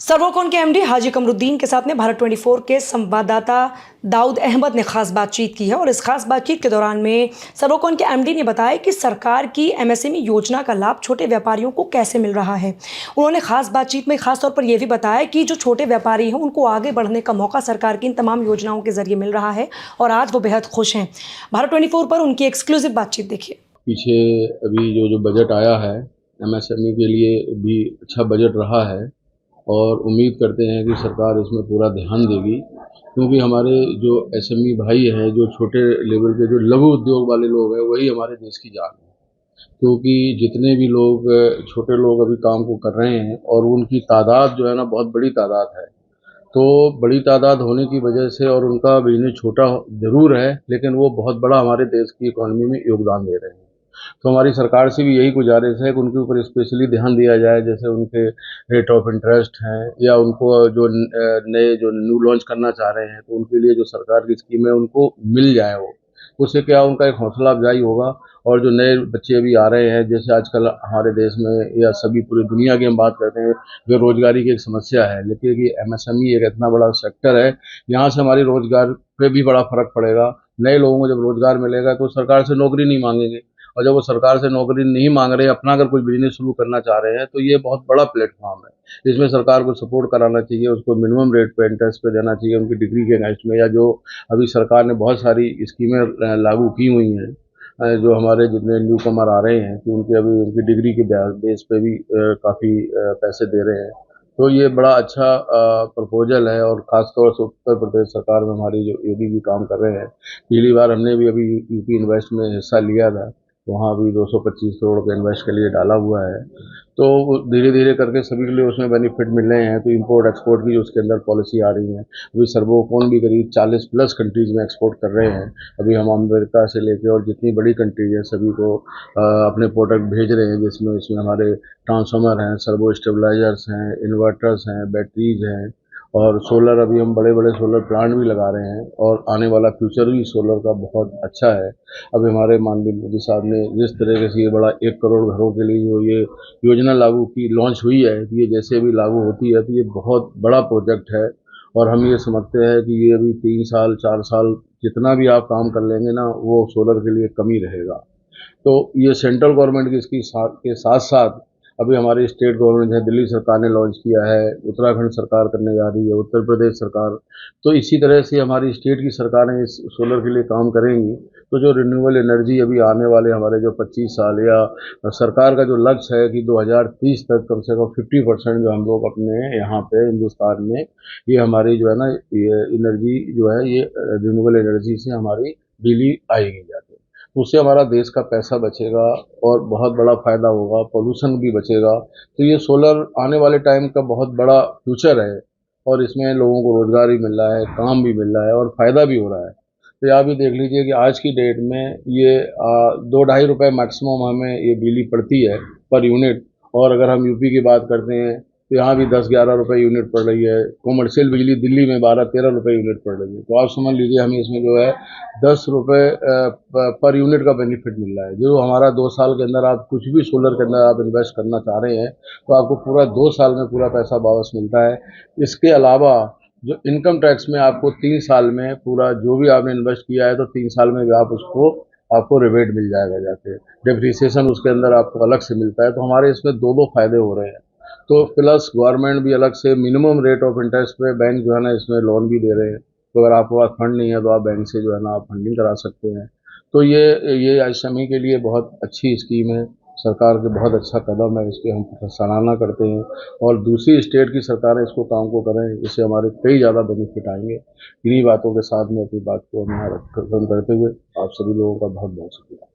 सर्वोकॉन के एमडी हाजी कमरुद्दीन के साथ में भारत 24 के संवाददाता दाऊद अहमद ने खास बातचीत की है और इस खास बातचीत के दौरान में सर्वोकॉन के एमडी ने बताया कि सरकार की एमएसएमई योजना का लाभ छोटे व्यापारियों को कैसे मिल रहा है। उन्होंने खास बातचीत में खास तौर पर यह भी बताया कि जो छोटे व्यापारी हैं उनको आगे बढ़ने का मौका सरकार की इन तमाम योजनाओं के जरिए मिल रहा है और आज वो बेहद खुश हैं। भारत 24 पर उनकी एक्सक्लूसिव बातचीत देखिए। पीछे अभी जो बजट आया है एमएसएमई के लिए भी अच्छा बजट रहा है और उम्मीद करते हैं कि सरकार इसमें पूरा ध्यान देगी, क्योंकि हमारे जो एसएमई भाई हैं, जो छोटे लेवल के जो लघु उद्योग वाले लोग हैं, वही हमारे देश की जान है। क्योंकि जितने भी लोग छोटे लोग अभी काम को कर रहे हैं और उनकी तादाद जो है ना बहुत बड़ी तादाद है, तो बड़ी तादाद होने की वजह से और उनका बिजनेस छोटा ज़रूर है लेकिन वो बहुत बड़ा हमारे देश की इकॉनमी में योगदान दे रहे हैं। तो हमारी सरकार से भी यही गुजारिश है कि उनके ऊपर स्पेशली ध्यान दिया जाए, जैसे उनके रेट ऑफ इंटरेस्ट हैं या उनको जो नए जो न्यू लॉन्च करना चाह रहे हैं तो उनके लिए जो सरकार की स्कीम है उनको मिल जाए। वो उससे क्या उनका एक हौसला अफजाई होगा। और जो नए बच्चे अभी आ रहे हैं, जैसे आजकल हमारे देश में या सभी पूरी दुनिया की हम बात करते हैं, बेरोजगारी की एक समस्या है, लेकिन कि एमएसएमई एक इतना बड़ा सेक्टर है, यहाँ से हमारी रोजगार पे भी बड़ा फर्क पड़ेगा। नए लोगों को जब रोजगार मिलेगा तो सरकार से नौकरी नहीं मांगेंगे, और जब वो सरकार से नौकरी नहीं मांग रहे, अपना अगर कोई बिजनेस शुरू करना चाह रहे हैं तो ये बहुत बड़ा प्लेटफॉर्म है। इसमें सरकार को सपोर्ट कराना चाहिए, उसको मिनिमम रेट पे इंटरेस्ट पे देना चाहिए उनकी डिग्री के अगेंस्ट में, या जो अभी सरकार ने बहुत सारी स्कीमें लागू की हुई हैं, जो हमारे जितने न्यू कमर आ रहे हैं कि उनके अभी उनकी डिग्री के बेस पे भी काफ़ी पैसे दे रहे हैं। तो ये बड़ा अच्छा प्रपोजल है और ख़ासतौर से उत्तर प्रदेश सरकार में हमारी जो ईडी भी काम कर रहे हैं। पिछली बार हमने भी अभी यूपी इन्वेस्ट में हिस्सा लिया था, वहाँ भी 225 करोड़ का इन्वेस्ट के लिए डाला हुआ है। तो धीरे धीरे करके सभी के लिए उसमें बेनिफिट मिल रहे हैं। तो इंपोर्ट एक्सपोर्ट की जो उसके अंदर पॉलिसी आ रही है, अभी सर्वोकॉन भी करीब 40+ कंट्रीज़ में एक्सपोर्ट कर रहे हैं। अभी हम अमेरिका से लेकर और जितनी बड़ी कंट्रीज हैं सभी को अपने प्रोडक्ट भेज रहे हैं, जिसमें इसमें हमारे ट्रांसफार्मर हैं, सर्वो स्टेबलाइजर्स हैं, इन्वर्टर्स हैं, बैटरीज हैं और सोलर। अभी हम बड़े बड़े सोलर प्लांट भी लगा रहे हैं और आने वाला फ्यूचर भी सोलर का बहुत अच्छा है। अभी हमारे माननीय मोदी साहब ने जिस तरीके से ये बड़ा 1 करोड़ घरों के लिए जो ये योजना लागू की लॉन्च हुई है, ये जैसे भी लागू होती है तो ये बहुत बड़ा प्रोजेक्ट है। और हम ये समझते हैं कि ये अभी 3 साल 4 साल जितना भी आप काम कर लेंगे ना, वो सोलर के लिए कम ही रहेगा। तो ये सेंट्रल गवर्नमेंट की इसकी के साथ साथ अभी हमारी स्टेट गवर्नमेंट है, दिल्ली सरकार ने लॉन्च किया है, उत्तराखंड सरकार करने जा रही है, उत्तर प्रदेश सरकार। तो इसी तरह से हमारी स्टेट की सरकारें इस सोलर के लिए काम करेंगी। तो जो रिन्यूएबल एनर्जी अभी आने वाले हमारे जो 25 साल या सरकार का जो लक्ष्य है कि 2030 तक कम से कम 50% जो हम लोग अपने यहाँ पे हिंदुस्तान में ये हमारी जो है ना ये एनर्जी जो है ये रिन्यूएबल एनर्जी से हमारी बिजली आएगी जाके, उससे हमारा देश का पैसा बचेगा और बहुत बड़ा फ़ायदा होगा, पोल्यूशन भी बचेगा। तो ये सोलर आने वाले टाइम का बहुत बड़ा फ्यूचर है और इसमें लोगों को रोज़गार भी मिल रहा है, काम भी मिल रहा है और फ़ायदा भी हो रहा है। तो आप भी देख लीजिए कि आज की डेट में ये 2-2.5 रुपये मैक्सिमम हमें ये बिजली पड़ती है पर यूनिट। और अगर हम यूपी की बात करते हैं तो यहाँ भी 10-11 रुपये यूनिट पड़ रही है। कॉमर्शियल बिजली दिल्ली में 12-13 रुपये यूनिट पड़ रही है। तो आप समझ लीजिए हमें इसमें जो है 10 रुपये पर यूनिट का बेनिफिट मिल रहा है। जो हमारा 2 साल के अंदर आप कुछ भी सोलर के अंदर आप इन्वेस्ट करना चाह रहे हैं तो आपको पूरा 2 साल में पूरा पैसा वापस मिलता है। इसके अलावा जो इनकम टैक्स में आपको 3 साल में पूरा जो भी आपने इन्वेस्ट किया है तो 3 साल में भी आप उसको आपको रिबेट मिल जाएगा जाके। डेप्रिसिएशन उसके अंदर आपको अलग से मिलता है। तो हमारे इसमें दो फ़ायदे हो रहे हैं। तो प्लस गवर्नमेंट भी अलग से मिनिमम रेट ऑफ इंटरेस्ट पे बैंक जो है ना इसमें लोन भी दे रहे हैं। तो अगर आपके पास फंड नहीं है तो आप बैंक से जो है ना आप फंडिंग करा सकते हैं। तो ये एसएमई के लिए बहुत अच्छी स्कीम है, सरकार के बहुत अच्छा कदम है, इसकी हम सराहना करते हैं। और दूसरी स्टेट की सरकारें इसको काम को करें, इससे हमारे कई ज़्यादा बेनिफिट आएंगे। इन्हीं बातों के साथ में अपनी बात को हम यहाँ खत्म करते हुए आप सभी लोगों का बहुत बहुत शुक्रिया।